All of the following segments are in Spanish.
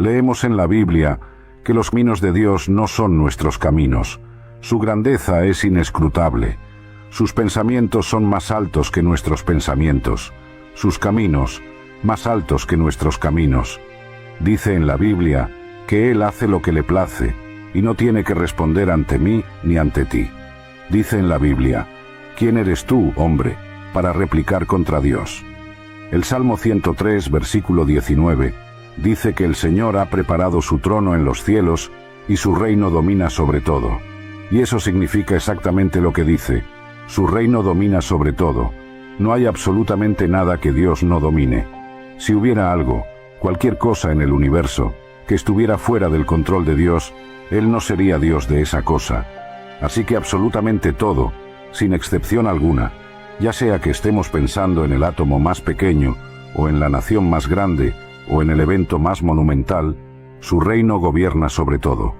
Leemos en la Biblia que los caminos de Dios no son nuestros caminos. Su grandeza es inescrutable. Sus pensamientos son más altos que nuestros pensamientos. Sus caminos, más altos que nuestros caminos. Dice en la Biblia que Él hace lo que le place y no tiene que responder ante mí ni ante ti. Dice en la Biblia, ¿quién eres tú, hombre, para replicar contra Dios? El Salmo 103, versículo 19, dice que el Señor ha preparado su trono en los cielos y su reino domina sobre todo. Y eso significa exactamente lo que dice. Su reino domina sobre todo. No hay absolutamente nada que Dios no domine. Si hubiera algo, cualquier cosa en el universo, que estuviera fuera del control de Dios, Él no sería Dios de esa cosa. Así que absolutamente todo, sin excepción alguna, ya sea que estemos pensando en el átomo más pequeño, o en la nación más grande, o en el evento más monumental, su reino gobierna sobre todo.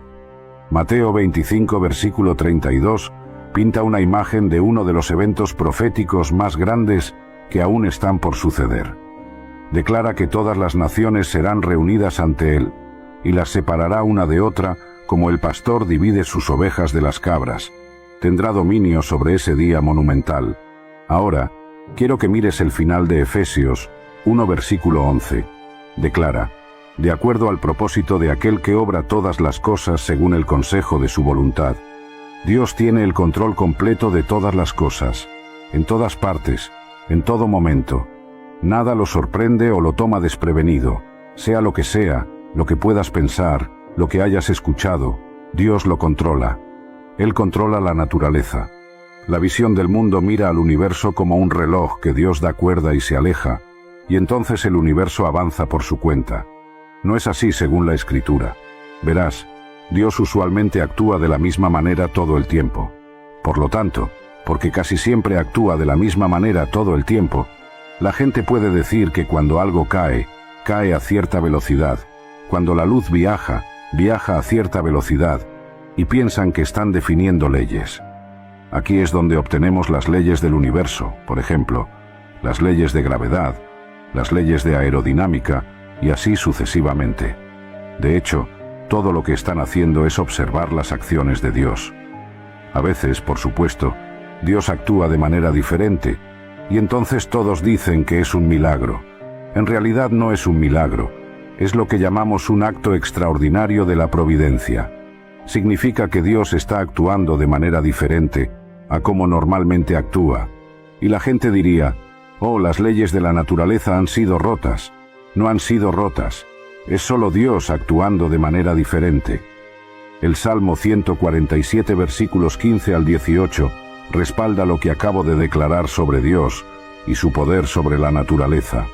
Mateo 25, versículo 32, pinta una imagen de uno de los eventos proféticos más grandes que aún están por suceder. Declara que todas las naciones serán reunidas ante Él, y las separará una de otra, como el pastor divide sus ovejas de las cabras. Tendrá dominio sobre ese día monumental. Ahora, quiero que mires el final de Efesios 1, versículo 11. Declara, de acuerdo al propósito de aquel que obra todas las cosas según el consejo de su voluntad. Dios tiene el control completo de todas las cosas, en todas partes, en todo momento. Nada lo sorprende o lo toma desprevenido. Sea lo que puedas pensar, lo que hayas escuchado, Dios lo controla. Él controla la naturaleza. La visión del mundo mira al universo como un reloj que Dios da cuerda y se aleja, y entonces el universo avanza por su cuenta. No es así según la Escritura. Verás, Dios usualmente actúa de la misma manera todo el tiempo. Por lo tanto, porque casi siempre actúa de la misma manera todo el tiempo, la gente puede decir que cuando algo cae, cae a cierta velocidad. Cuando la luz viaja, viaja a cierta velocidad, y piensan que están definiendo leyes. Aquí es donde obtenemos las leyes del universo, por ejemplo, las leyes de gravedad, las leyes de aerodinámica, y así sucesivamente. De hecho, todo lo que están haciendo es observar las acciones de Dios. A veces, por supuesto, Dios actúa de manera diferente, y entonces todos dicen que es un milagro. En realidad no es un milagro, es lo que llamamos un acto extraordinario de la providencia. Significa que Dios está actuando de manera diferente a como normalmente actúa. Y la gente diría, oh, las leyes de la naturaleza han sido rotas. No han sido rotas. Es solo Dios actuando de manera diferente. El Salmo 147, versículos 15 al 18, respalda lo que acabo de declarar sobre Dios y su poder sobre la naturaleza.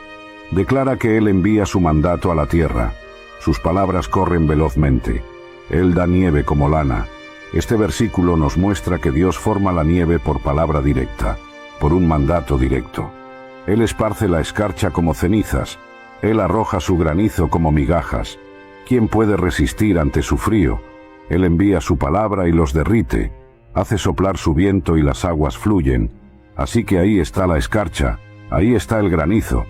Declara que Él envía su mandato a la tierra. Sus palabras corren velozmente. Él da nieve como lana. Este versículo nos muestra que Dios forma la nieve por palabra directa, por un mandato directo. Él esparce la escarcha como cenizas. Él arroja su granizo como migajas. ¿Quién puede resistir ante su frío? Él envía su palabra y los derrite. Hace soplar su viento y las aguas fluyen. Así que ahí está la escarcha, ahí está el granizo.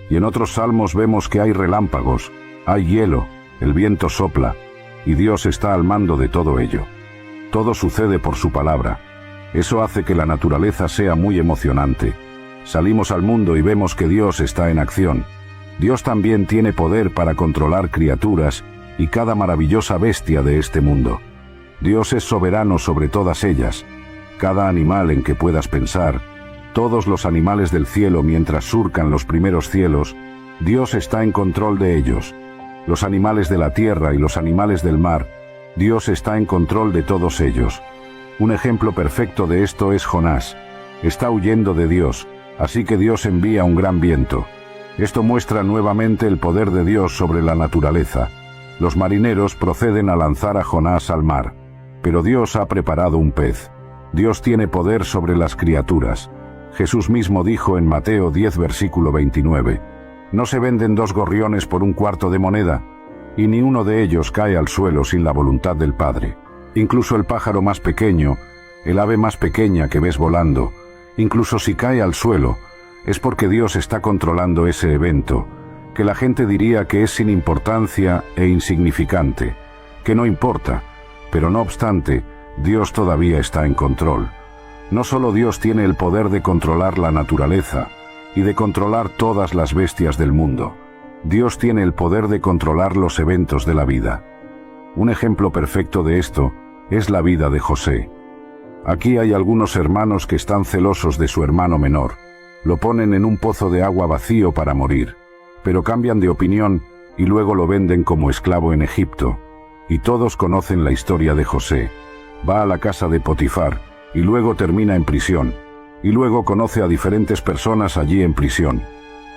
Y en otros salmos vemos que hay relámpagos, hay hielo, el viento sopla, y Dios está al mando de todo ello. Todo sucede por su palabra. Eso hace que la naturaleza sea muy emocionante. Salimos al mundo y vemos que Dios está en acción. Dios también tiene poder para controlar criaturas y cada maravillosa bestia de este mundo. Dios es soberano sobre todas ellas. Cada animal en que puedas pensar, todos los animales del cielo mientras surcan los primeros cielos, Dios está en control de ellos. Los animales de la tierra y los animales del mar, Dios está en control de todos ellos. Un ejemplo perfecto de esto es Jonás. Está huyendo de Dios, así que Dios envía un gran viento. Esto muestra nuevamente el poder de Dios sobre la naturaleza. Los marineros proceden a lanzar a Jonás al mar, pero Dios ha preparado un pez. Dios tiene poder sobre las criaturas. Jesús mismo dijo en Mateo 10, versículo 29, «No se venden 2 gorriones por un cuarto de moneda, y ni uno de ellos cae al suelo sin la voluntad del Padre. Incluso el pájaro más pequeño, el ave más pequeña que ves volando, incluso si cae al suelo, es porque Dios está controlando ese evento, que la gente diría que es sin importancia e insignificante, que no importa, pero no obstante, Dios todavía está en control. No solo Dios tiene el poder de controlar la naturaleza y de controlar todas las bestias del mundo, Dios tiene el poder de controlar los eventos de la vida. Un ejemplo perfecto de esto es la vida de José. Aquí hay algunos hermanos que están celosos de su hermano menor. Lo ponen en un pozo de agua vacío para morir, pero cambian de opinión y luego lo venden como esclavo en Egipto. Y todos conocen la historia de José. Va a la casa de Potifar y luego termina en prisión, y luego conoce a diferentes personas allí en prisión,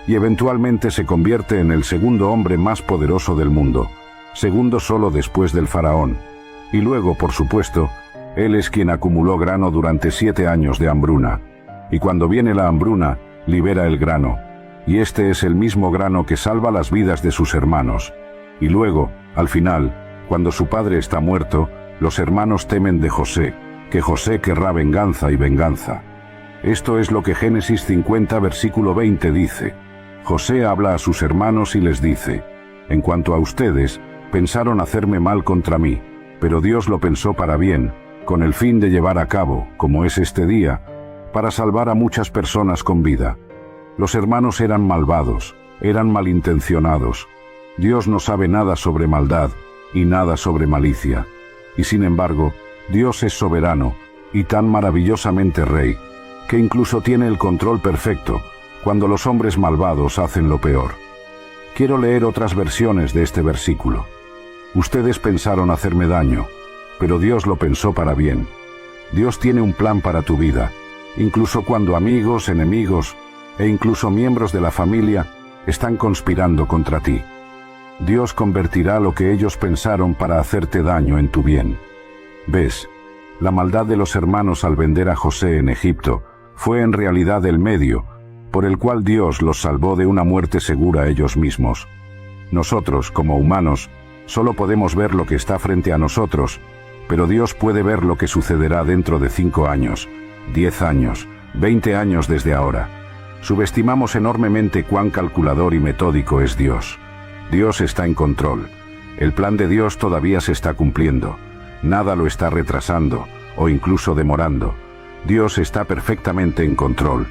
y eventualmente se convierte en el segundo hombre más poderoso del mundo, segundo solo después del faraón. Y luego, por supuesto, él es quien acumuló grano durante 7 años de hambruna. Y cuando viene la hambruna, libera el grano. Y este es el mismo grano que salva las vidas de sus hermanos. Y luego, al final, cuando su padre está muerto, los hermanos temen de José, que José querrá venganza y venganza. Esto es lo que Génesis 50 versículo 20 dice. José habla a sus hermanos y les dice: en cuanto a ustedes, pensaron hacerme mal contra mí, pero Dios lo pensó para bien, con el fin de llevar a cabo, como es este día, para salvar a muchas personas con vida. Los hermanos eran malvados, eran malintencionados. Dios no sabe nada sobre maldad y nada sobre malicia. Y sin embargo, Dios es soberano y tan maravillosamente rey, que incluso tiene el control perfecto cuando los hombres malvados hacen lo peor. Quiero leer otras versiones de este versículo. Ustedes pensaron hacerme daño, pero Dios lo pensó para bien. Dios tiene un plan para tu vida, incluso cuando amigos, enemigos e incluso miembros de la familia están conspirando contra ti. Dios convertirá lo que ellos pensaron para hacerte daño en tu bien. ¿Ves? La maldad de los hermanos al vender a José en Egipto fue en realidad el medio por el cual Dios los salvó de una muerte segura a ellos mismos. Nosotros, como humanos, solo podemos ver lo que está frente a nosotros, pero Dios puede ver lo que sucederá dentro de 5 años, 10 años, 20 años desde ahora. Subestimamos enormemente cuán calculador y metódico es Dios. Dios está en control. El plan de Dios todavía se está cumpliendo. Nada lo está retrasando o incluso demorando. Dios está perfectamente en control.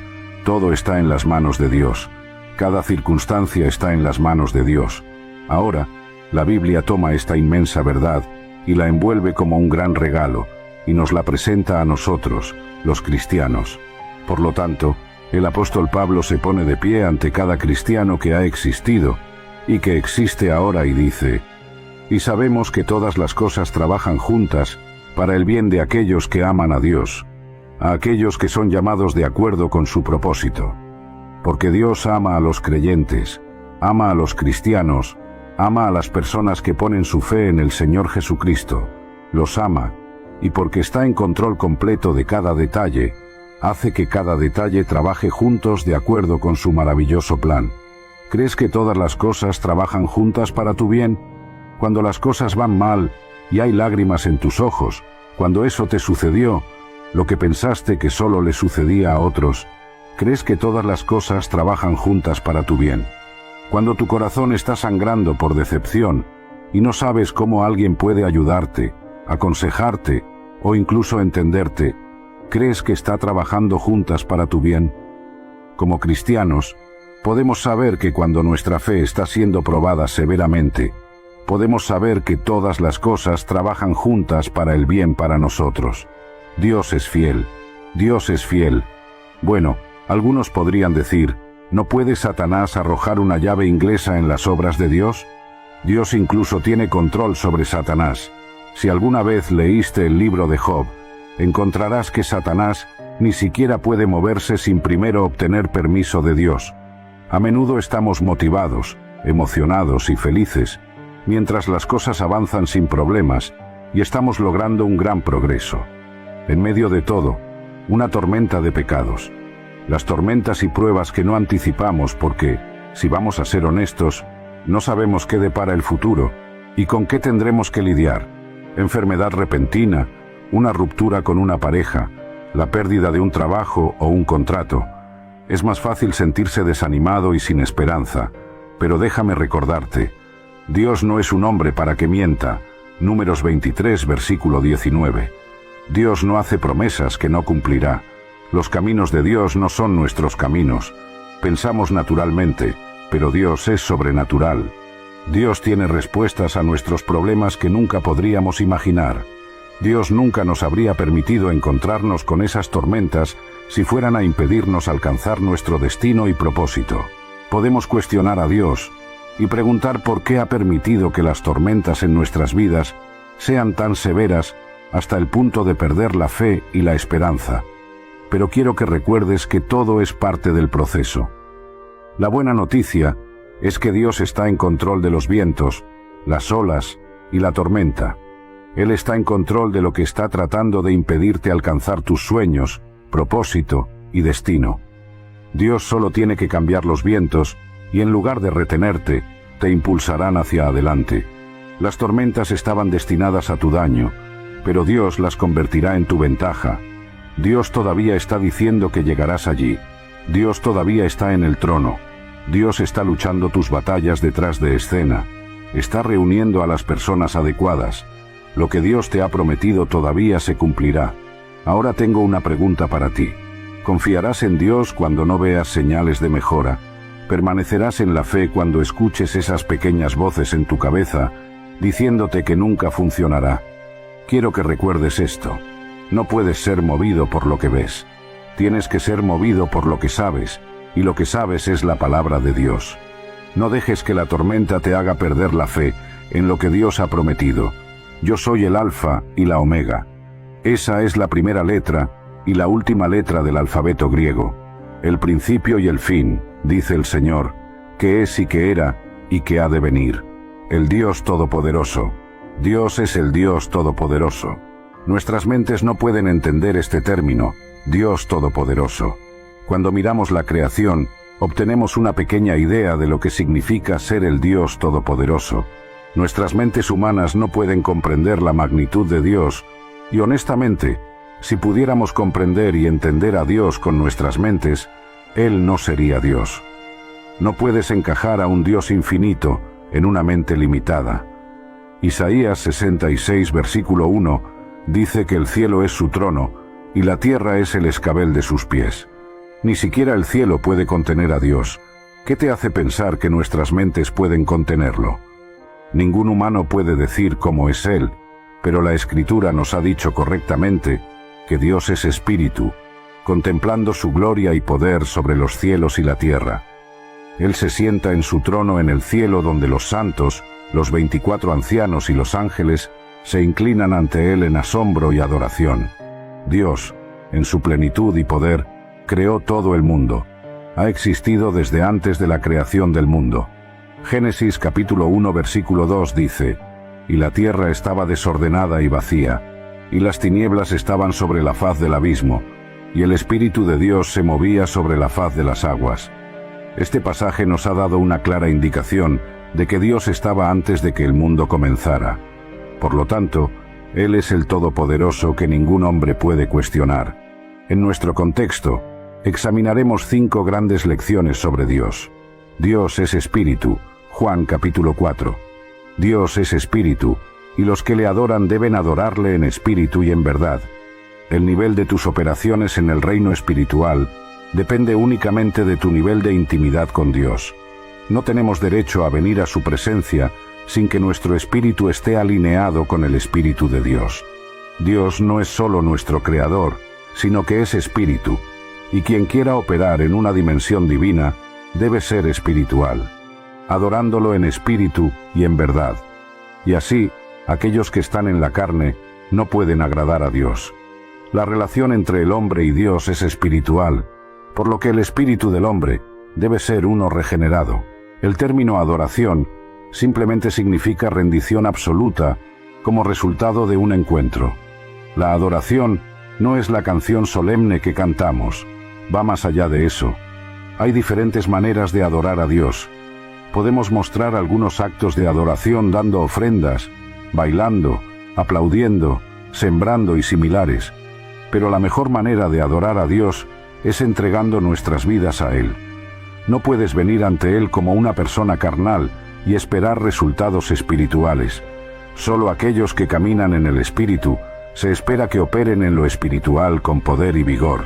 Todo está en las manos de Dios. Cada circunstancia está en las manos de Dios. Ahora, la Biblia toma esta inmensa verdad y la envuelve como un gran regalo y nos la presenta a nosotros, los cristianos. Por lo tanto, el apóstol Pablo se pone de pie ante cada cristiano que ha existido y que existe ahora y dice: y sabemos que todas las cosas trabajan juntas para el bien de aquellos que aman a Dios, a aquellos que son llamados de acuerdo con su propósito. Porque Dios ama a los creyentes, ama a los cristianos, ama a las personas que ponen su fe en el Señor Jesucristo, los ama, y porque está en control completo de cada detalle, hace que cada detalle trabaje juntos de acuerdo con su maravilloso plan. ¿Crees que todas las cosas trabajan juntas para tu bien? Cuando las cosas van mal y hay lágrimas en tus ojos, cuando eso te sucedió, lo que pensaste que solo le sucedía a otros, ¿crees que todas las cosas trabajan juntas para tu bien? Cuando tu corazón está sangrando por decepción y no sabes cómo alguien puede ayudarte, aconsejarte o incluso entenderte, ¿crees que está trabajando juntas para tu bien? Como cristianos, podemos saber que cuando nuestra fe está siendo probada severamente, podemos saber que todas las cosas trabajan juntas para el bien para nosotros. Dios es fiel. Dios es fiel. Bueno, algunos podrían decir: ¿no puede Satanás arrojar una llave inglesa en las obras de Dios? Dios incluso tiene control sobre Satanás. Si alguna vez leíste el libro de Job, encontrarás que Satanás ni siquiera puede moverse sin primero obtener permiso de Dios. A menudo estamos motivados, emocionados y felices, mientras las cosas avanzan sin problemas y estamos logrando un gran progreso. En medio de todo, una tormenta de pecados. Las tormentas y pruebas que no anticipamos porque, si vamos a ser honestos, no sabemos qué depara el futuro y con qué tendremos que lidiar. Enfermedad repentina, una ruptura con una pareja, la pérdida de un trabajo o un contrato. Es más fácil sentirse desanimado y sin esperanza, Pero déjame recordarte, Dios no es un hombre para que mienta. Números 23, versículo 19. Dios no hace promesas que no cumplirá. Los caminos de Dios no son nuestros caminos. Pensamos naturalmente, pero Dios es sobrenatural. Dios tiene respuestas a nuestros problemas que nunca podríamos imaginar. Dios nunca nos habría permitido encontrarnos con esas tormentas si fueran a impedirnos alcanzar nuestro destino y propósito. Podemos cuestionar a Dios y preguntar por qué ha permitido que las tormentas en nuestras vidas sean tan severas hasta el punto de perder la fe y la esperanza. Pero quiero que recuerdes que todo es parte del proceso. La buena noticia es que Dios está en control de los vientos, las olas y la tormenta. Él está en control de lo que está tratando de impedirte alcanzar tus sueños, propósito y destino. Dios solo tiene que cambiar los vientos y en lugar de retenerte, te impulsarán hacia adelante. Las tormentas estaban destinadas a tu daño, pero Dios las convertirá en tu ventaja. Dios todavía está diciendo que llegarás allí. Dios todavía está en el trono. Dios está luchando tus batallas detrás de escena. Está reuniendo a las personas adecuadas. Lo que Dios te ha prometido todavía se cumplirá. Ahora tengo una pregunta para ti. ¿Confiarás en Dios cuando no veas señales de mejora? ¿Permanecerás en la fe cuando escuches esas pequeñas voces en tu cabeza diciéndote que nunca funcionará? Quiero que recuerdes esto. No puedes ser movido por lo que ves. Tienes que ser movido por lo que sabes, y lo que sabes es la palabra de Dios. No dejes que la tormenta te haga perder la fe en lo que Dios ha prometido. Yo soy el Alfa y la Omega. Esa es la primera letra y la última letra del alfabeto griego. El principio y el fin, dice el Señor, que es y que era y que ha de venir. El Dios Todopoderoso. Dios es el Dios Todopoderoso. Nuestras mentes no pueden entender este término, Dios Todopoderoso. Cuando miramos la creación, obtenemos una pequeña idea de lo que significa ser el Dios Todopoderoso. Nuestras mentes humanas no pueden comprender la magnitud de Dios, y honestamente, si pudiéramos comprender y entender a Dios con nuestras mentes, Él no sería Dios. No puedes encajar a un Dios infinito en una mente limitada. Isaías 66, versículo 1, dice que el cielo es su trono y la tierra es el escabel de sus pies. Ni siquiera el cielo puede contener a Dios. ¿Qué te hace pensar que nuestras mentes pueden contenerlo? Ningún humano puede decir cómo es Él, pero la Escritura nos ha dicho correctamente que Dios es espíritu, contemplando su gloria y poder sobre los cielos y la tierra. Él se sienta en su trono en el cielo donde los santos, los 24 ancianos y los ángeles se inclinan ante Él en asombro y adoración. Dios, en su plenitud y poder, creó todo el mundo. Ha existido desde antes de la creación del mundo. Génesis capítulo 1 versículo 2 dice: «Y la tierra estaba desordenada y vacía, y las tinieblas estaban sobre la faz del abismo, y el Espíritu de Dios se movía sobre la faz de las aguas». Este pasaje nos ha dado una clara indicación de que Dios estaba antes de que el mundo comenzara. Por lo tanto, Él es el Todopoderoso que ningún hombre puede cuestionar. En nuestro contexto, examinaremos 5 grandes lecciones sobre Dios. Dios es espíritu, Juan capítulo 4. Dios es espíritu, y los que le adoran deben adorarle en espíritu y en verdad. El nivel de tus operaciones en el reino espiritual depende únicamente de tu nivel de intimidad con Dios. No tenemos derecho a venir a su presencia sin que nuestro espíritu esté alineado con el Espíritu de Dios. Dios no es solo nuestro Creador, sino que es espíritu, y quien quiera operar en una dimensión divina debe ser espiritual, adorándolo en espíritu y en verdad. Y así, aquellos que están en la carne no pueden agradar a Dios. La relación entre el hombre y Dios es espiritual, por lo que el espíritu del hombre debe ser uno regenerado. El término adoración simplemente significa rendición absoluta como resultado de un encuentro. La adoración no es la canción solemne que cantamos, va más allá de eso. Hay diferentes maneras de adorar a Dios. Podemos mostrar algunos actos de adoración dando ofrendas, bailando, aplaudiendo, sembrando y similares, pero la mejor manera de adorar a Dios es entregando nuestras vidas a Él. No puedes venir ante Él como una persona carnal y esperar resultados espirituales. Solo aquellos que caminan en el Espíritu se espera que operen en lo espiritual con poder y vigor.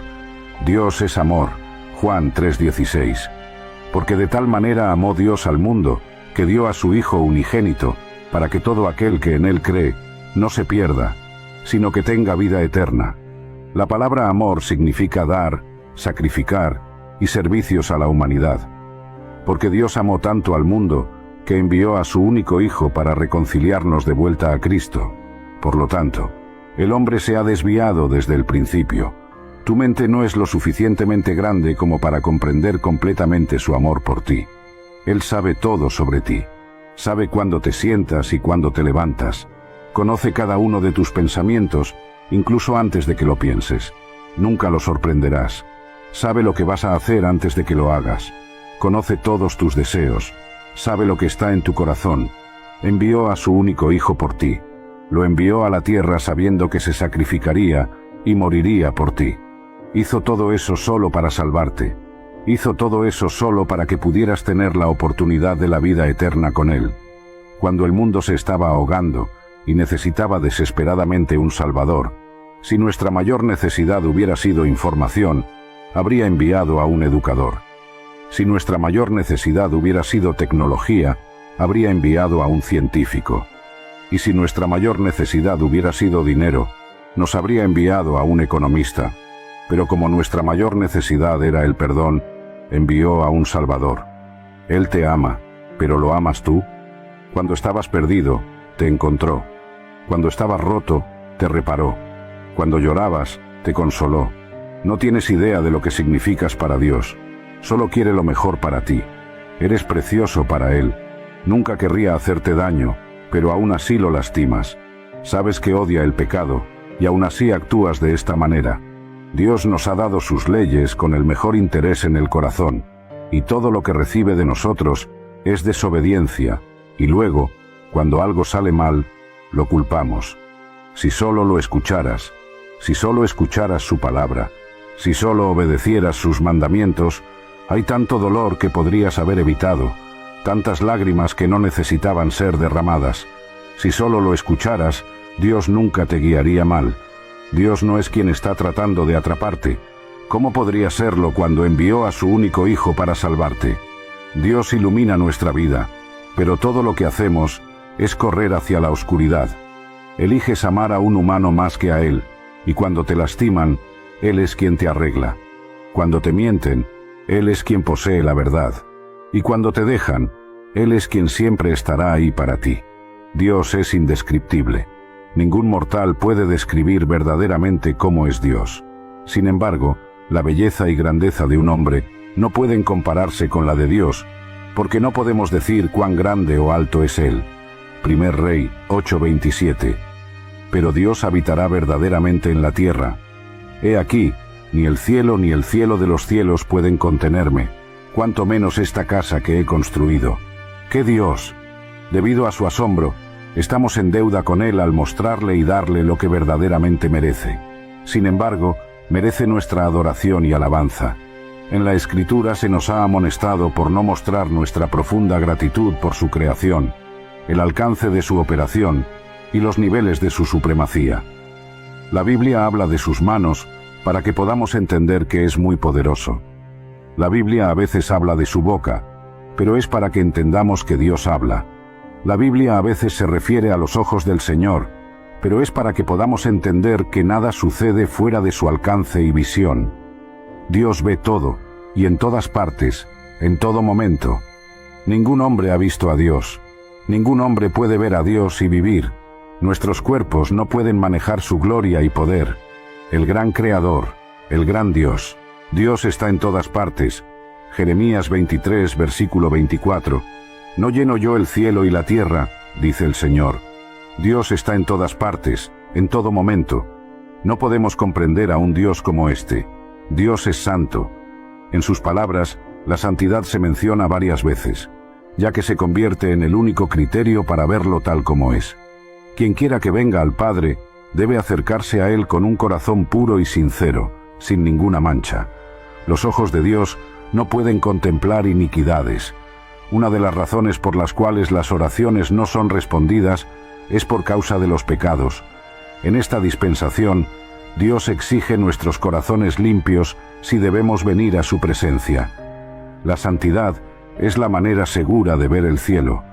Dios es amor. Juan 3:16. Porque de tal manera amó Dios al mundo, que dio a su Hijo unigénito, para que todo aquel que en Él cree no se pierda, sino que tenga vida eterna. La palabra amor significa dar, sacrificar y servicios a la humanidad. Porque Dios amó tanto al mundo, que envió a su único Hijo para reconciliarnos de vuelta a Cristo. Por lo tanto, el hombre se ha desviado desde el principio. Tu mente no es lo suficientemente grande como para comprender completamente su amor por ti. Él sabe todo sobre ti. Sabe cuándo te sientas y cuándo te levantas. Conoce cada uno de tus pensamientos, incluso antes de que lo pienses. Nunca lo sorprenderás. Sabe lo que vas a hacer antes de que lo hagas. Conoce todos tus deseos. Sabe lo que está en tu corazón. Envió a su único Hijo por ti. Lo envió a la tierra sabiendo que se sacrificaría y moriría por ti. Hizo todo eso solo para salvarte. Hizo todo eso solo para que pudieras tener la oportunidad de la vida eterna con Él. Cuando el mundo se estaba ahogando y necesitaba desesperadamente un Salvador, si nuestra mayor necesidad hubiera sido información, habría enviado a un educador. Si nuestra mayor necesidad hubiera sido tecnología, habría enviado a un científico. Y si nuestra mayor necesidad hubiera sido dinero, nos habría enviado a un economista. Pero como nuestra mayor necesidad era el perdón, envió a un Salvador. Él te ama, pero ¿lo amas tú? Cuando estabas perdido, te encontró. Cuando estabas roto, te reparó. Cuando llorabas, te consoló. No tienes idea de lo que significas para Dios. Solo quiere lo mejor para ti. Eres precioso para Él. Nunca querría hacerte daño, pero aún así lo lastimas. Sabes que odia el pecado, y aún así actúas de esta manera. Dios nos ha dado sus leyes con el mejor interés en el corazón, y todo lo que recibe de nosotros es desobediencia, y luego, cuando algo sale mal, lo culpamos. Si solo lo escucharas, si solo escucharas su palabra, si solo obedecieras sus mandamientos, hay tanto dolor que podrías haber evitado, tantas lágrimas que no necesitaban ser derramadas. Si solo lo escucharas, Dios nunca te guiaría mal. Dios no es quien está tratando de atraparte. ¿Cómo podría serlo cuando envió a su único Hijo para salvarte? Dios ilumina nuestra vida, pero todo lo que hacemos es correr hacia la oscuridad. Eliges amar a un humano más que a Él, y cuando te lastiman, Él es quien te arregla. Cuando te mienten, Él es quien posee la verdad. Y cuando te dejan, Él es quien siempre estará ahí para ti. Dios es indescriptible. Ningún mortal puede describir verdaderamente cómo es Dios. Sin embargo, la belleza y grandeza de un hombre no pueden compararse con la de Dios, porque no podemos decir cuán grande o alto es Él. Primer Rey 8:27. Pero Dios habitará verdaderamente en la tierra. He aquí, ni el cielo de los cielos pueden contenerme, cuanto menos esta casa que he construido. ¡Qué Dios! Debido a su asombro, estamos en deuda con Él al mostrarle y darle lo que verdaderamente merece. Sin embargo, merece nuestra adoración y alabanza. En la Escritura se nos ha amonestado por no mostrar nuestra profunda gratitud por su creación, el alcance de su operación y los niveles de su supremacía. La Biblia habla de sus manos para que podamos entender que es muy poderoso. La Biblia a veces habla de su boca, pero es para que entendamos que Dios habla. La Biblia a veces se refiere a los ojos del Señor, pero es para que podamos entender que nada sucede fuera de su alcance y visión. Dios ve todo, y en todas partes, en todo momento. Ningún hombre ha visto a Dios. Ningún hombre puede ver a Dios y vivir. Nuestros cuerpos no pueden manejar su gloria y poder. El gran Creador, el gran Dios. Dios está en todas partes. Jeremías 23, versículo 24. ¿No lleno yo el cielo y la tierra?, dice el Señor. Dios está en todas partes, en todo momento. No podemos comprender a un Dios como este. Dios es santo. En sus palabras, la santidad se menciona varias veces, ya que se convierte en el único criterio para verlo tal como es. Quien quiera que venga al Padre, debe acercarse a Él con un corazón puro y sincero, sin ninguna mancha. Los ojos de Dios no pueden contemplar iniquidades. Una de las razones por las cuales las oraciones no son respondidas es por causa de los pecados. En esta dispensación, Dios exige nuestros corazones limpios si debemos venir a su presencia. La santidad es la manera segura de ver el cielo.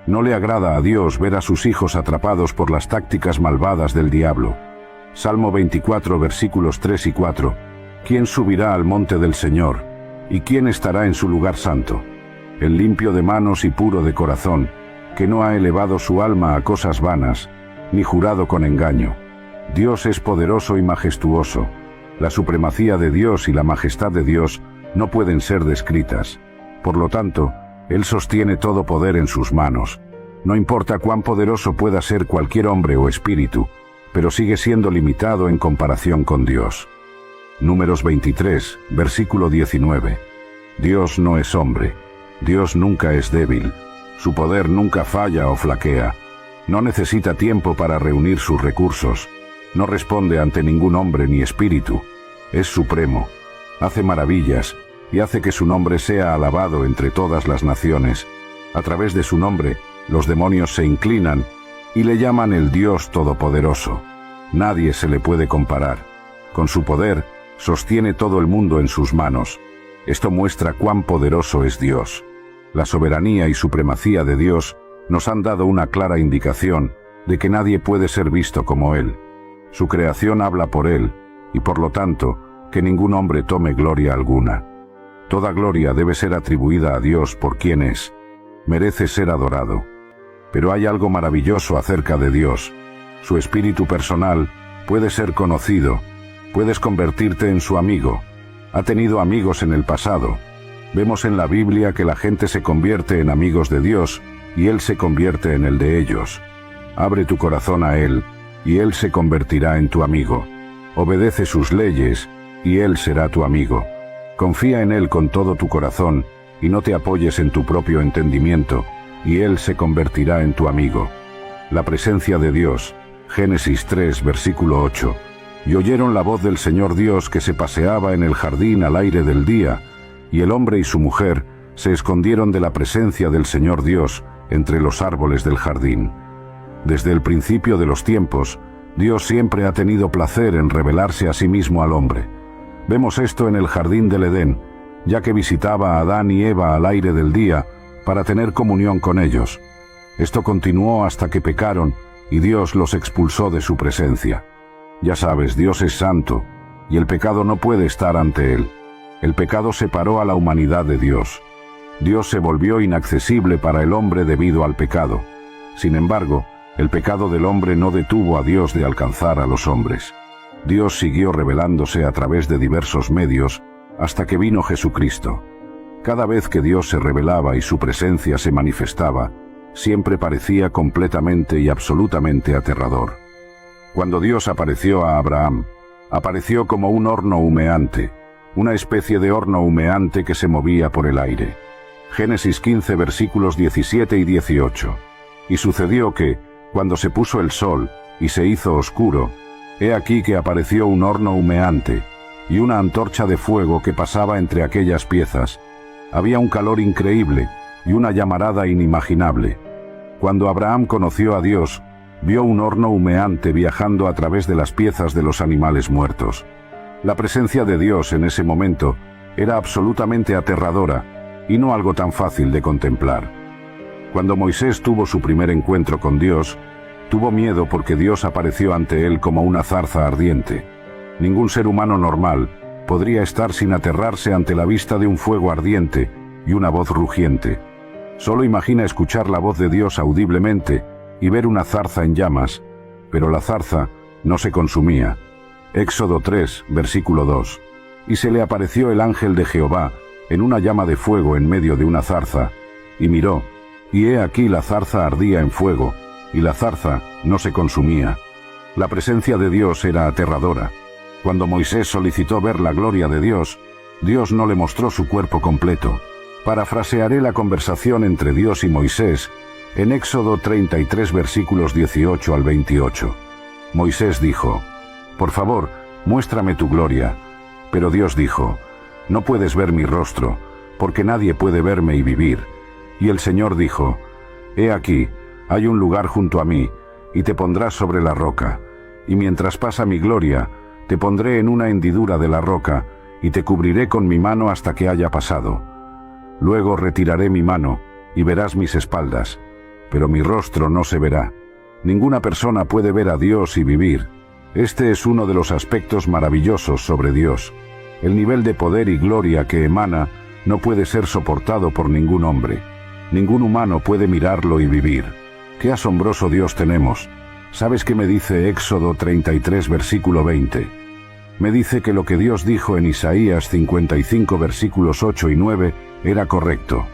No le agrada a Dios ver a sus hijos atrapados por las tácticas malvadas del diablo. Salmo 24, versículos 3 y 4. ¿Quién subirá al monte del Señor? ¿Y quién estará en su lugar santo? El limpio de manos y puro de corazón, que no ha elevado su alma a cosas vanas, ni jurado con engaño. Dios es poderoso y majestuoso. La supremacía de Dios y la majestad de Dios no pueden ser descritas. Por lo tanto, Él sostiene todo poder en sus manos. No importa cuán poderoso pueda ser cualquier hombre o espíritu, pero sigue siendo limitado en comparación con Dios. Números 23, versículo 19. Dios no es hombre. Dios nunca es débil. Su poder nunca falla o flaquea. No necesita tiempo para reunir sus recursos. No responde ante ningún hombre ni espíritu. Es supremo. Hace maravillas y hace que su nombre sea alabado entre todas las naciones. A través de su nombre, los demonios se inclinan y le llaman el Dios Todopoderoso. Nadie se le puede comparar. Con su poder, sostiene todo el mundo en sus manos. Esto muestra cuán poderoso es Dios. La soberanía y supremacía de Dios nos han dado una clara indicación de que nadie puede ser visto como Él. Su creación habla por Él, y por lo tanto, que ningún hombre tome gloria alguna. Toda gloria debe ser atribuida a Dios por quien es. Merece ser adorado. Pero hay algo maravilloso acerca de Dios. Su espíritu personal puede ser conocido. Puedes convertirte en su amigo. Ha tenido amigos en el pasado. Vemos en la Biblia que la gente se convierte en amigos de Dios y Él se convierte en el de ellos. Abre tu corazón a Él y Él se convertirá en tu amigo. Obedece sus leyes y Él será tu amigo. Confía en Él con todo tu corazón y no te apoyes en tu propio entendimiento, y Él se convertirá en tu amigo. La presencia de Dios. Génesis 3, versículo 8. Y oyeron la voz del Señor Dios que se paseaba en el jardín al aire del día, y el hombre y su mujer se escondieron de la presencia del Señor Dios entre los árboles del jardín. Desde el principio de los tiempos, Dios siempre ha tenido placer en revelarse a sí mismo al hombre. Vemos esto en el jardín del Edén, ya que visitaba a Adán y Eva al aire del día para tener comunión con ellos. Esto continuó hasta que pecaron y Dios los expulsó de su presencia. Ya sabes, Dios es santo y el pecado no puede estar ante Él. El pecado separó a la humanidad de Dios. Dios se volvió inaccesible para el hombre debido al pecado. Sin embargo, el pecado del hombre no detuvo a Dios de alcanzar a los hombres. Dios siguió revelándose a través de diversos medios hasta que vino Jesucristo. Cada vez que Dios se revelaba y su presencia se manifestaba, siempre parecía completamente y absolutamente aterrador. Cuando Dios apareció a Abraham, apareció como un horno humeante, una especie de horno humeante que se movía por el aire. Génesis 15, versículos 17 y 18. Y sucedió que, cuando se puso el sol y se hizo oscuro, he aquí que apareció un horno humeante y una antorcha de fuego que pasaba entre aquellas piezas. Había un calor increíble y una llamarada inimaginable. Cuando Abraham conoció a Dios, vio un horno humeante viajando a través de las piezas de los animales muertos. La presencia de Dios en ese momento era absolutamente aterradora y no algo tan fácil de contemplar. Cuando Moisés tuvo su primer encuentro con Dios, tuvo miedo porque Dios apareció ante él como una zarza ardiente. Ningún ser humano normal podría estar sin aterrarse ante la vista de un fuego ardiente y una voz rugiente. Solo imagina escuchar la voz de Dios audiblemente y ver una zarza en llamas, pero la zarza no se consumía. Éxodo 3, versículo 2. Y se le apareció el ángel de Jehová en una llama de fuego en medio de una zarza, y miró, y he aquí la zarza ardía en fuego, y la zarza no se consumía. La presencia de Dios era aterradora. Cuando Moisés solicitó ver la gloria de Dios, Dios no le mostró su cuerpo completo. Parafrasearé la conversación entre Dios y Moisés en Éxodo 33, versículos 18 al 28. Moisés dijo, «Por favor, muéstrame tu gloria». Pero Dios dijo, «No puedes ver mi rostro, porque nadie puede verme y vivir. Y el Señor dijo: He aquí, hay un lugar junto a mí, y te pondrás sobre la roca, y mientras pasa mi gloria, te pondré en una hendidura de la roca, y te cubriré con mi mano hasta que haya pasado. Luego retiraré mi mano, y verás mis espaldas, pero mi rostro no se verá. Ninguna persona puede ver a Dios y vivir. Este es uno de los aspectos maravillosos sobre Dios. El nivel de poder y gloria que emana no puede ser soportado por ningún hombre. Ningún humano puede mirarlo y vivir. ¡Qué asombroso Dios tenemos! ¿Sabes qué me dice Éxodo 33, versículo 20? Me dice que lo que Dios dijo en Isaías 55, versículos 8 y 9 era correcto.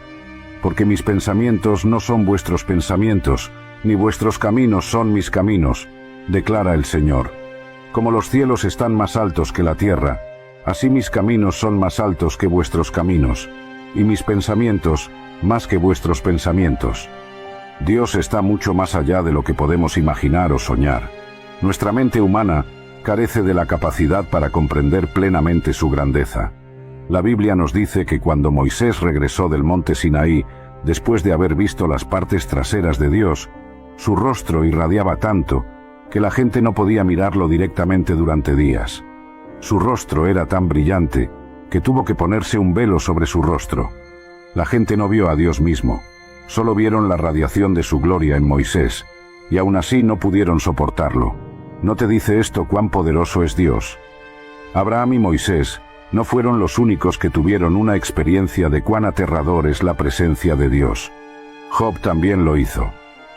Porque mis pensamientos no son vuestros pensamientos, ni vuestros caminos son mis caminos, declara el Señor. Como los cielos están más altos que la tierra, así mis caminos son más altos que vuestros caminos, y mis pensamientos más que vuestros pensamientos. Dios está mucho más allá de lo que podemos imaginar o soñar. Nuestra mente humana carece de la capacidad para comprender plenamente su grandeza. La Biblia nos dice que cuando Moisés regresó del monte Sinaí, después de haber visto las partes traseras de Dios, su rostro irradiaba tanto que la gente no podía mirarlo directamente durante días. Su rostro era tan brillante que tuvo que ponerse un velo sobre su rostro. La gente no vio a Dios mismo, solo vieron la radiación de su gloria en Moisés, y aún así no pudieron soportarlo. ¿No te dice esto cuán poderoso es Dios? Abraham y Moisés no fueron los únicos que tuvieron una experiencia de cuán aterrador es la presencia de Dios. Job también lo hizo.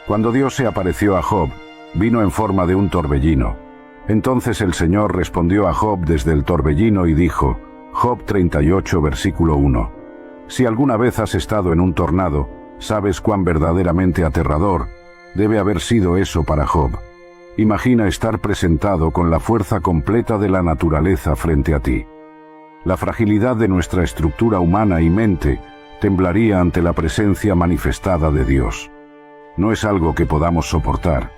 Cuando Dios se apareció a Job, vino en forma de un torbellino. Entonces el Señor respondió a Job desde el torbellino y dijo, Job 38, versículo 1. Si alguna vez has estado en un tornado, sabes cuán verdaderamente aterrador debe haber sido eso para Job. Imagina estar presentado con la fuerza completa de la naturaleza frente a ti. La fragilidad de nuestra estructura humana y mente temblaría ante la presencia manifestada de Dios. No es algo que podamos soportar.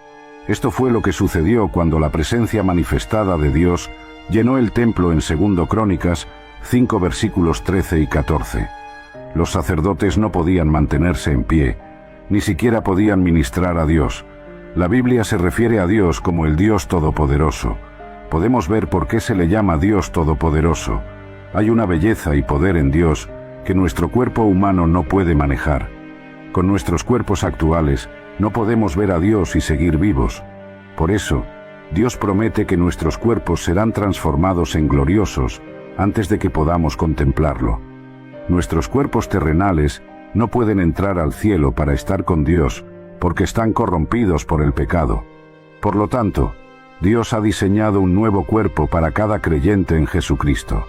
Esto fue lo que sucedió cuando la presencia manifestada de Dios llenó el templo en 2 Crónicas 5 versículos 13 y 14. Los sacerdotes no podían mantenerse en pie, ni siquiera podían ministrar a Dios. La Biblia se refiere a Dios como el Dios Todopoderoso. Podemos ver por qué se le llama Dios Todopoderoso. Hay una belleza y poder en Dios que nuestro cuerpo humano no puede manejar. Con nuestros cuerpos actuales no podemos ver a Dios y seguir vivos. Por eso, Dios promete que nuestros cuerpos serán transformados en gloriosos antes de que podamos contemplarlo. Nuestros cuerpos terrenales no pueden entrar al cielo para estar con Dios porque están corrompidos por el pecado. Por lo tanto, Dios ha diseñado un nuevo cuerpo para cada creyente en Jesucristo.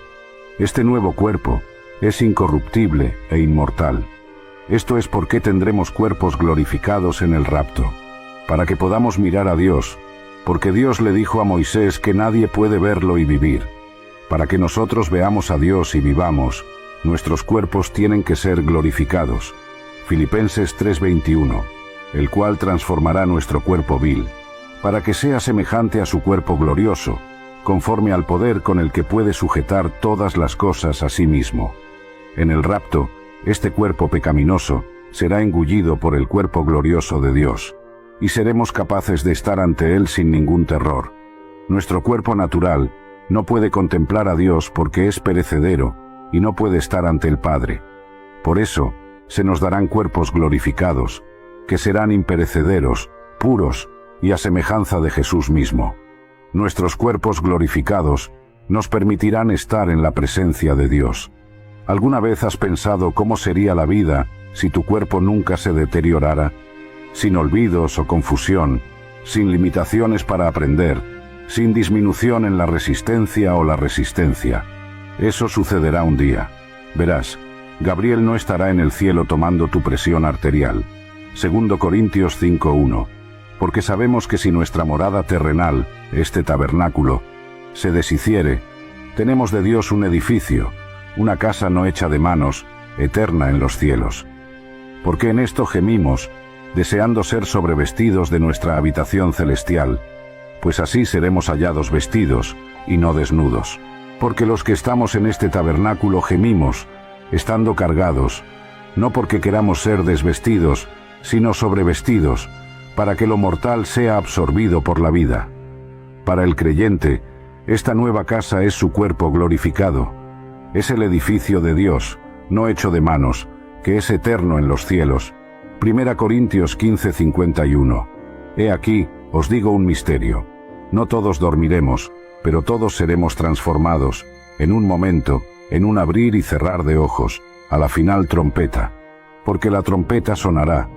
Este nuevo cuerpo es incorruptible e inmortal. Esto es porque tendremos cuerpos glorificados en el rapto, para que podamos mirar a Dios, porque Dios le dijo a Moisés que nadie puede verlo y vivir. Para que nosotros veamos a Dios y vivamos, nuestros cuerpos tienen que ser glorificados. Filipenses 3:21, el cual transformará nuestro cuerpo vil, para que sea semejante a su cuerpo glorioso, conforme al poder con el que puede sujetar todas las cosas a sí mismo. En el rapto, este cuerpo pecaminoso será engullido por el cuerpo glorioso de Dios, y seremos capaces de estar ante Él sin ningún terror. Nuestro cuerpo natural no puede contemplar a Dios porque es perecedero y no puede estar ante el Padre. Por eso, se nos darán cuerpos glorificados, que serán imperecederos, puros y a semejanza de Jesús mismo. Nuestros cuerpos glorificados nos permitirán estar en la presencia de Dios. ¿Alguna vez has pensado cómo sería la vida si tu cuerpo nunca se deteriorara? Sin olvidos o confusión, sin limitaciones para aprender, sin disminución en la resistencia o la resistencia. Eso sucederá un día. Verás, Gabriel no estará en el cielo tomando tu presión arterial. 2 Corintios 5:1. Porque sabemos que si nuestra morada terrenal, este tabernáculo, se deshiciere, tenemos de Dios un edificio, una casa no hecha de manos, eterna en los cielos. Porque en esto gemimos, deseando ser sobrevestidos de nuestra habitación celestial, pues así seremos hallados vestidos y no desnudos. Porque los que estamos en este tabernáculo gemimos, estando cargados, no porque queramos ser desvestidos, sino sobrevestidos, para que lo mortal sea absorbido por la vida. Para el creyente, esta nueva casa es su cuerpo glorificado. Es el edificio de Dios, no hecho de manos, que es eterno en los cielos. 1 Corintios 15:51. He aquí, os digo un misterio. No todos dormiremos, pero todos seremos transformados, en un momento, en un abrir y cerrar de ojos, a la final trompeta. Porque la trompeta sonará,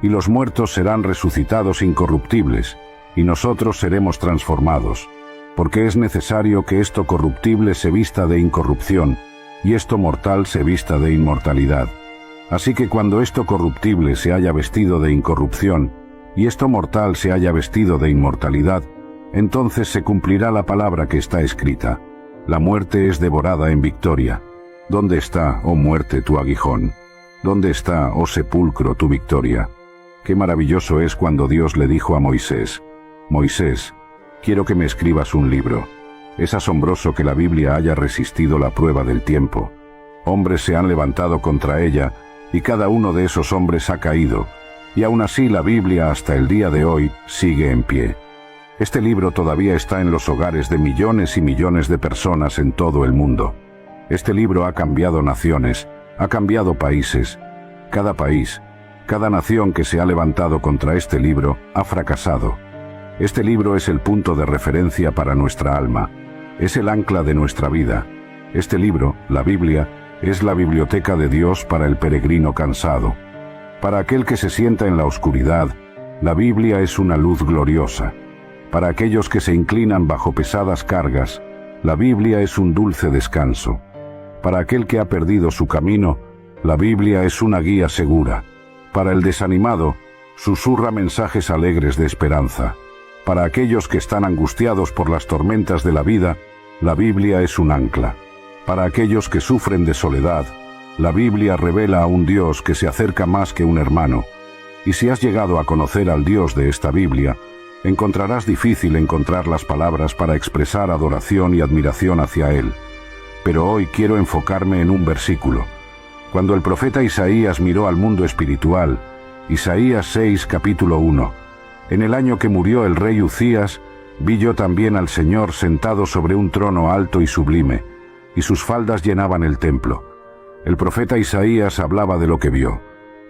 y los muertos serán resucitados incorruptibles, y nosotros seremos transformados. Porque es necesario que esto corruptible se vista de incorrupción, y esto mortal se vista de inmortalidad. Así que cuando esto corruptible se haya vestido de incorrupción, y esto mortal se haya vestido de inmortalidad, entonces se cumplirá la palabra que está escrita: la muerte es devorada en victoria. ¿Dónde está, oh muerte, tu aguijón? ¿Dónde está, oh sepulcro, tu victoria? Qué maravilloso es cuando Dios le dijo a Moisés: Moisés, quiero que me escribas un libro. Es asombroso que la Biblia haya resistido la prueba del tiempo. Hombres se han levantado contra ella, y cada uno de esos hombres ha caído, y aún así la Biblia hasta el día de hoy sigue en pie. Este libro todavía está en los hogares de millones y millones de personas en todo el mundo. Este libro ha cambiado naciones, ha cambiado países. Cada país, cada nación que se ha levantado contra este libro, ha fracasado. Este libro es el punto de referencia para nuestra alma, es el ancla de nuestra vida. Este libro, la Biblia, es la biblioteca de Dios para el peregrino cansado. Para aquel que se sienta en la oscuridad, la Biblia es una luz gloriosa. Para aquellos que se inclinan bajo pesadas cargas, la Biblia es un dulce descanso. Para aquel que ha perdido su camino, la Biblia es una guía segura. Para el desanimado, susurra mensajes alegres de esperanza. Para aquellos que están angustiados por las tormentas de la vida, la Biblia es un ancla. Para aquellos que sufren de soledad, la Biblia revela a un Dios que se acerca más que un hermano. Y si has llegado a conocer al Dios de esta Biblia, encontrarás difícil encontrar las palabras para expresar adoración y admiración hacia Él. Pero hoy quiero enfocarme en un versículo. Cuando el profeta Isaías miró al mundo espiritual, Isaías 6, capítulo 1, en el año que murió el rey Uzías, vi yo también al Señor sentado sobre un trono alto y sublime, y sus faldas llenaban el templo. El profeta Isaías hablaba de lo que vio.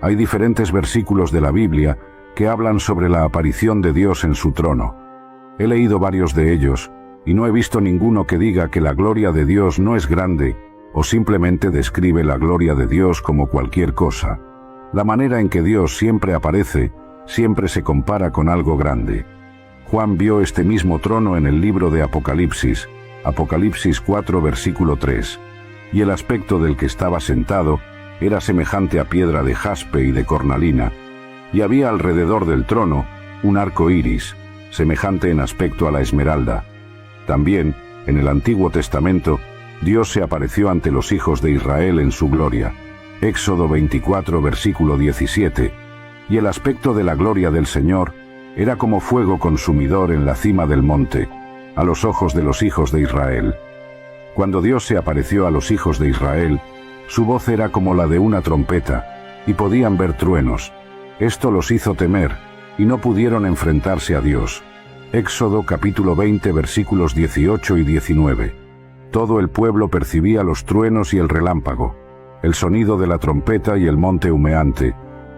Hay diferentes versículos de la Biblia que hablan sobre la aparición de Dios en su trono. He leído varios de ellos, y no he visto ninguno que diga que la gloria de Dios no es grande, o simplemente describe la gloria de Dios como cualquier cosa. La manera en que Dios siempre aparece, siempre se compara con algo grande. Juan vio este mismo trono en el libro de Apocalipsis, Apocalipsis 4, versículo 3, y el aspecto del que estaba sentado era semejante a piedra de jaspe y de cornalina, y había alrededor del trono un arco iris, semejante en aspecto a la esmeralda. También, en el Antiguo Testamento, Dios se apareció ante los hijos de Israel en su gloria. Éxodo 24, versículo 17, y el aspecto de la gloria del Señor era como fuego consumidor en la cima del monte, a los ojos de los hijos de Israel. Cuando Dios se apareció a los hijos de Israel, su voz era como la de una trompeta, y podían ver truenos. Esto los hizo temer, y no pudieron enfrentarse a Dios. Éxodo capítulo 20, versículos 18 y 19. Todo el pueblo percibía los truenos y el relámpago, el sonido de la trompeta y el monte humeante,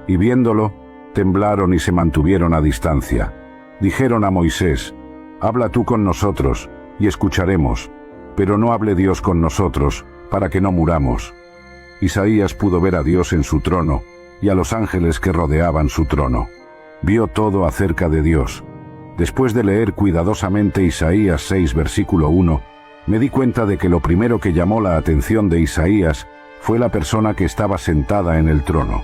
y viéndolo, temblaron y se mantuvieron a distancia. Dijeron a Moisés: habla tú con nosotros, y escucharemos, pero no hable Dios con nosotros, para que no muramos. Isaías pudo ver a Dios en su trono, y a los ángeles que rodeaban su trono. Vio todo acerca de Dios. Después de leer cuidadosamente Isaías 6, versículo 1, me di cuenta de que lo primero que llamó la atención de Isaías fue la persona que estaba sentada en el trono.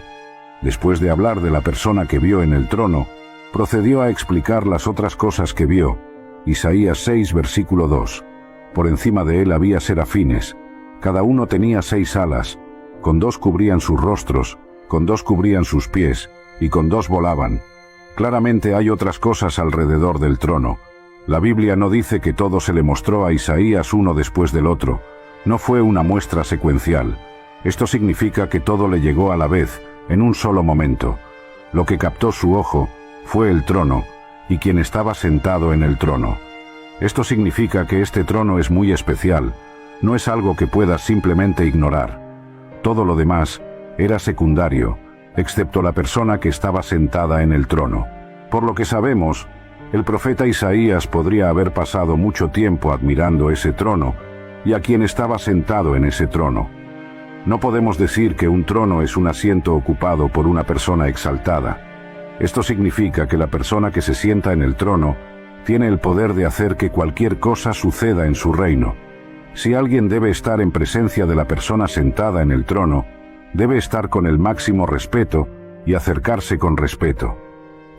Después de hablar de la persona que vio en el trono, procedió a explicar las otras cosas que vio. Isaías 6, versículo 2. Por encima de él había serafines. Cada uno tenía 6 alas. Con 2 cubrían sus rostros, con 2 cubrían sus pies, y con 2 volaban. Claramente hay otras cosas alrededor del trono. La Biblia no dice que todo se le mostró a Isaías uno después del otro. No fue una muestra secuencial. Esto significa que todo le llegó a la vez, en un solo momento. Lo que captó su ojo fue el trono, y quien estaba sentado en el trono. Esto significa que este trono es muy especial, no es algo que puedas simplemente ignorar. Todo lo demás era secundario, excepto la persona que estaba sentada en el trono. Por lo que sabemos, el profeta Isaías podría haber pasado mucho tiempo admirando ese trono y a quien estaba sentado en ese trono. No podemos decir que un trono es un asiento ocupado por una persona exaltada. Esto significa que la persona que se sienta en el trono tiene el poder de hacer que cualquier cosa suceda en su reino. Si alguien debe estar en presencia de la persona sentada en el trono, debe estar con el máximo respeto y acercarse con respeto.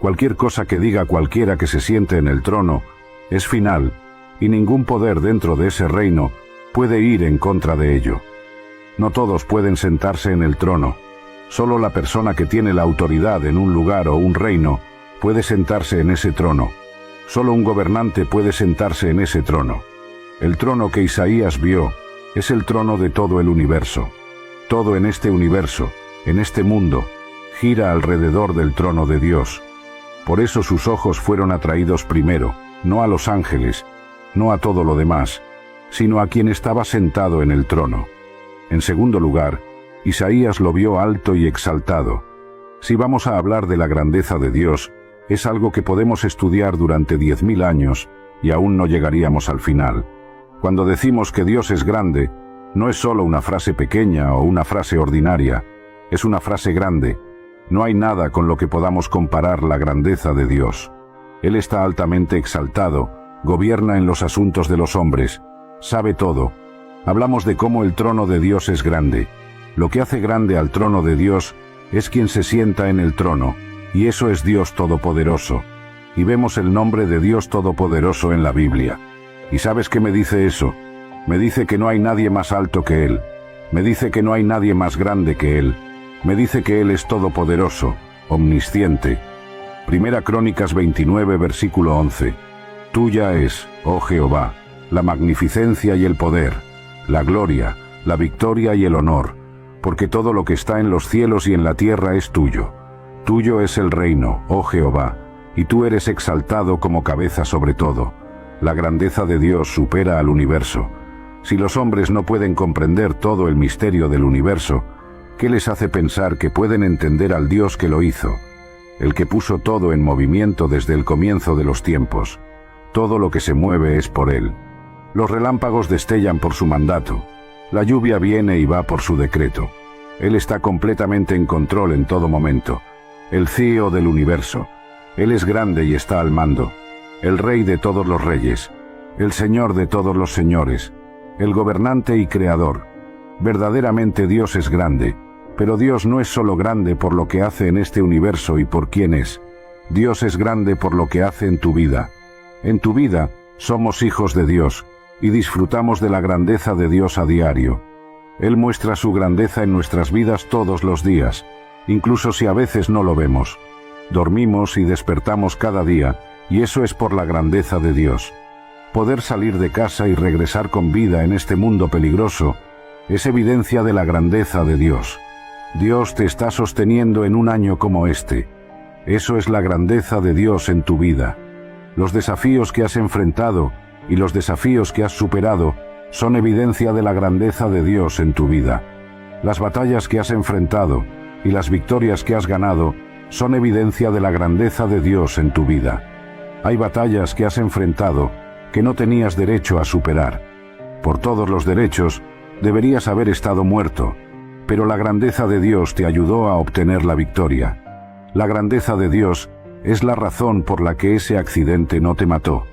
Cualquier cosa que diga cualquiera que se siente en el trono es final, y ningún poder dentro de ese reino puede ir en contra de ello. No todos pueden sentarse en el trono. Solo la persona que tiene la autoridad en un lugar o un reino puede sentarse en ese trono. Solo un gobernante puede sentarse en ese trono. El trono que Isaías vio es el trono de todo el universo. Todo en este universo, en este mundo, gira alrededor del trono de Dios. Por eso sus ojos fueron atraídos primero, no a los ángeles, no a todo lo demás, sino a quien estaba sentado en el trono. En segundo lugar, Isaías lo vio alto y exaltado. Si vamos a hablar de la grandeza de Dios, es algo que podemos estudiar durante 10.000 años y aún no llegaríamos al final. Cuando decimos que Dios es grande, no es solo una frase pequeña o una frase ordinaria, es una frase grande. No hay nada con lo que podamos comparar la grandeza de Dios. Él está altamente exaltado, gobierna en los asuntos de los hombres, sabe todo. Hablamos de cómo el trono de Dios es grande. Lo que hace grande al trono de Dios es quien se sienta en el trono, y eso es Dios Todopoderoso. Y vemos el nombre de Dios Todopoderoso en la Biblia. ¿Y sabes qué me dice eso? Me dice que no hay nadie más alto que Él. Me dice que no hay nadie más grande que Él. Me dice que Él es todopoderoso, omnisciente. Primera Crónicas 29, versículo 11. Tuya es, oh Jehová, la magnificencia y el poder, la gloria, la victoria y el honor, porque todo lo que está en los cielos y en la tierra es tuyo. Tuyo es el reino, oh Jehová, y tú eres exaltado como cabeza sobre todo. La grandeza de Dios supera al universo. Si los hombres no pueden comprender todo el misterio del universo, ¿qué les hace pensar que pueden entender al Dios que lo hizo? El que puso todo en movimiento desde el comienzo de los tiempos. Todo lo que se mueve es por Él. Los relámpagos destellan por su mandato. La lluvia viene y va por su decreto. Él está completamente en control en todo momento. El CEO del universo. Él es grande y está al mando. El Rey de todos los reyes. El Señor de todos los señores. El gobernante y creador. Verdaderamente Dios es grande. Pero Dios no es solo grande por lo que hace en este universo y por quién es. Dios es grande por lo que hace en tu vida. En tu vida, somos hijos de Dios, y disfrutamos de la grandeza de Dios a diario. Él muestra su grandeza en nuestras vidas todos los días, incluso si a veces no lo vemos. Dormimos y despertamos cada día, y eso es por la grandeza de Dios. Poder salir de casa y regresar con vida en este mundo peligroso es evidencia de la grandeza de Dios. Dios te está sosteniendo en un año como este. Eso es la grandeza de Dios en tu vida. Los desafíos que has enfrentado y los desafíos que has superado son evidencia de la grandeza de Dios en tu vida. Las batallas que has enfrentado y las victorias que has ganado son evidencia de la grandeza de Dios en tu vida. Hay batallas que has enfrentado que no tenías derecho a superar. Por todos los derechos, deberías haber estado muerto, pero la grandeza de Dios te ayudó a obtener la victoria. La grandeza de Dios es la razón por la que ese accidente no te mató.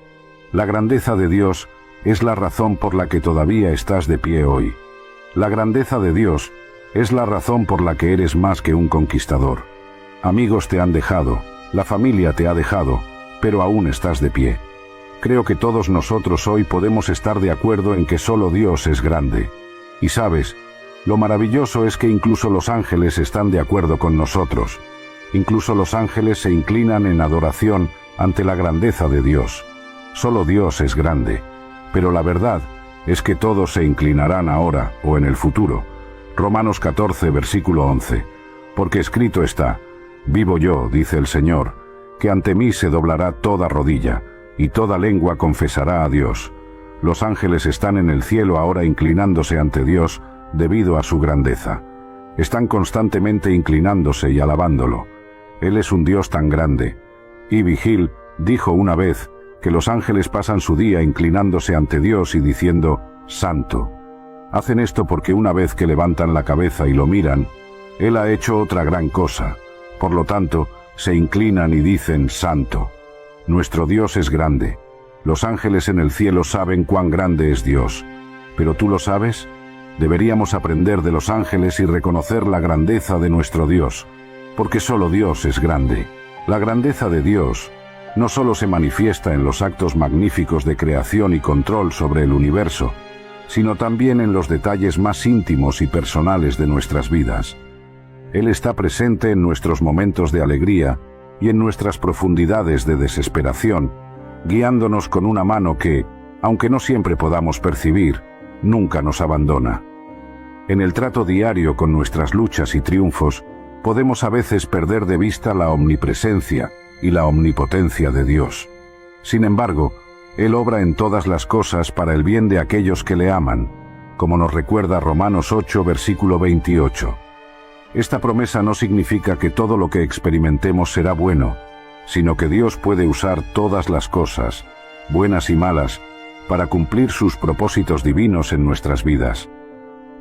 La grandeza de Dios es la razón por la que todavía estás de pie hoy. La grandeza de Dios es la razón por la que eres más que un conquistador. Amigos te han dejado, la familia te ha dejado, pero aún estás de pie. Creo que todos nosotros hoy podemos estar de acuerdo en que solo Dios es grande. Y sabes, lo maravilloso es que incluso los ángeles están de acuerdo con nosotros. Incluso los ángeles se inclinan en adoración ante la grandeza de Dios. Solo Dios es grande, pero la verdad es que todos se inclinarán ahora o en el futuro. Romanos 14, versículo 11. Porque escrito está: vivo yo, dice el Señor, que ante mí se doblará toda rodilla, y toda lengua confesará a Dios. Los ángeles están en el cielo ahora inclinándose ante Dios debido a su grandeza. Están constantemente inclinándose y alabándolo. Él es un Dios tan grande. E.B. Hill dijo una vez que los ángeles pasan su día inclinándose ante Dios y diciendo: Santo. Hacen esto porque una vez que levantan la cabeza y lo miran, Él ha hecho otra gran cosa. Por lo tanto, se inclinan y dicen: Santo. Nuestro Dios es grande. Los ángeles en el cielo saben cuán grande es Dios. ¿Pero tú lo sabes? Deberíamos aprender de los ángeles y reconocer la grandeza de nuestro Dios, porque solo Dios es grande. La grandeza de Dios no solo se manifiesta en los actos magníficos de creación y control sobre el universo, sino también en los detalles más íntimos y personales de nuestras vidas. Él está presente en nuestros momentos de alegría y en nuestras profundidades de desesperación, guiándonos con una mano que, aunque no siempre podamos percibir, nunca nos abandona. En el trato diario con nuestras luchas y triunfos, podemos a veces perder de vista la omnipresencia y la omnipotencia de Dios. Sin embargo, Él obra en todas las cosas para el bien de aquellos que le aman, como nos recuerda Romanos 8, versículo 28. Esta promesa no significa que todo lo que experimentemos será bueno, sino que Dios puede usar todas las cosas, buenas y malas, para cumplir sus propósitos divinos en nuestras vidas.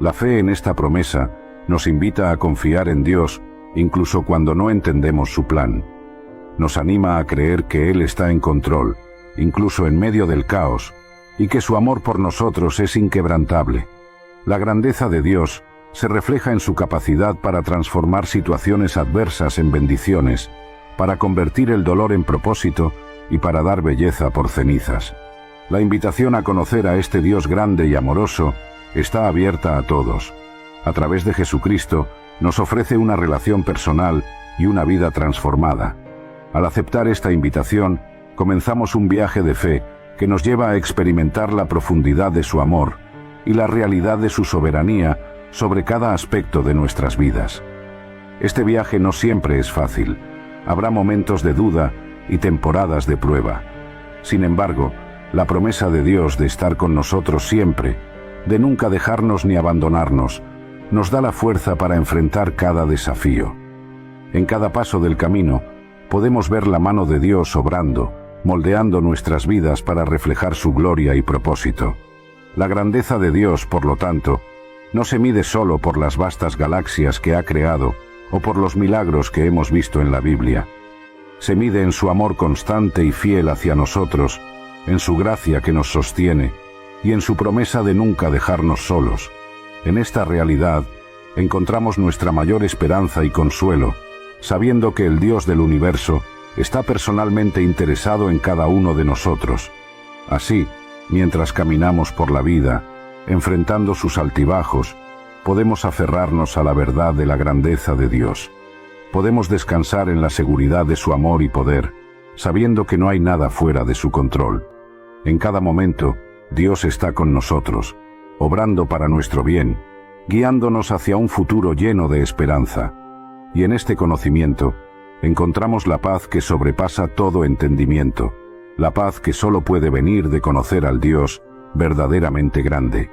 La fe en esta promesa nos invita a confiar en Dios, incluso cuando no entendemos su plan. Nos anima a creer que Él está en control, incluso en medio del caos, y que su amor por nosotros es inquebrantable. La grandeza de Dios se refleja en su capacidad para transformar situaciones adversas en bendiciones, para convertir el dolor en propósito y para dar belleza por cenizas. La invitación a conocer a este Dios grande y amoroso está abierta a todos. A través de Jesucristo nos ofrece una relación personal y una vida transformada. Al aceptar esta invitación, comenzamos un viaje de fe que nos lleva a experimentar la profundidad de su amor y la realidad de su soberanía sobre cada aspecto de nuestras vidas. Este viaje no siempre es fácil. Habrá momentos de duda y temporadas de prueba. Sin embargo, la promesa de Dios de estar con nosotros siempre, de nunca dejarnos ni abandonarnos, nos da la fuerza para enfrentar cada desafío. En cada paso del camino, podemos ver la mano de Dios obrando, moldeando nuestras vidas para reflejar su gloria y propósito. La grandeza de Dios, por lo tanto, no se mide solo por las vastas galaxias que ha creado o por los milagros que hemos visto en la Biblia. Se mide en su amor constante y fiel hacia nosotros, en su gracia que nos sostiene y en su promesa de nunca dejarnos solos. En esta realidad encontramos nuestra mayor esperanza y consuelo, sabiendo que el Dios del universo está personalmente interesado en cada uno de nosotros. Así, mientras caminamos por la vida, enfrentando sus altibajos, podemos aferrarnos a la verdad de la grandeza de Dios. Podemos descansar en la seguridad de su amor y poder, sabiendo que no hay nada fuera de su control. En cada momento, Dios está con nosotros, obrando para nuestro bien, guiándonos hacia un futuro lleno de esperanza. Y en este conocimiento, encontramos la paz que sobrepasa todo entendimiento, la paz que solo puede venir de conocer al Dios verdaderamente grande.